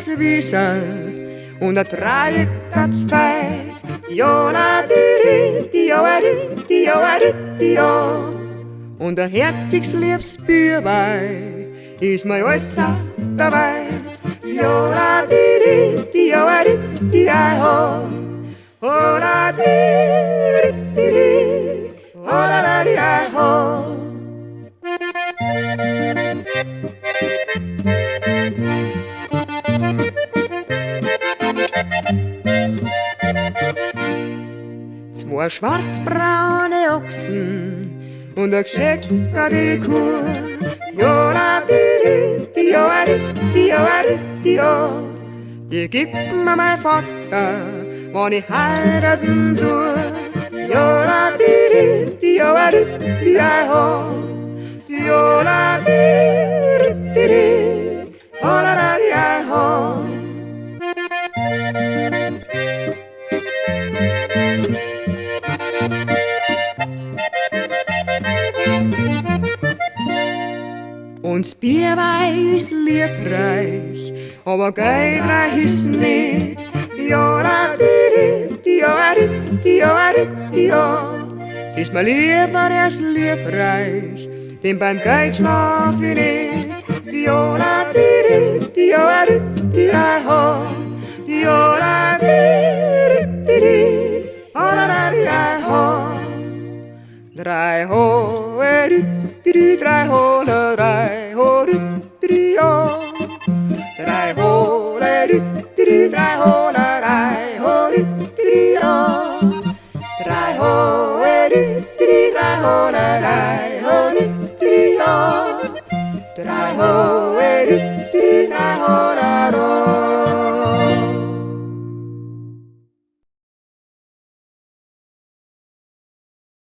als Wiesel und er trägt als Feld. Diola, diri, dioari, dioari, dio. Und ein herziges liebes Bürbei ist mir alles auf der Welt. Diola, diri, dioari, dio. Ola, diri, diri, ola, la, dio. Zwei schwarzbraune Ochsen und ein gescheckerte Kuh. Diola, diri, dioari, dioari, dio. Die gibt mir mein Vater, wenn ich heiraten tue. Diola, diri, dioari, dio. Diola, diri, diri, ola, la, dio. Uns Bierweih ist liebreich, aber geldreich ist nicht. Diola, diri, dioari, dioari, dio. Sie ist mir lieber als liebreich, denn beim Geld schlaf ich nicht. Diola, diri, dioari, dio. Diola, diri, diri, ola, la, dio. Drei ho, diri, drei ho, la, drei ho, diri, oh. Drei ho, diri, drei ho, la, drei ho, diri, oh. Drei ho, diri, drei ho, la, drei ho, diri, oh. Drei ho.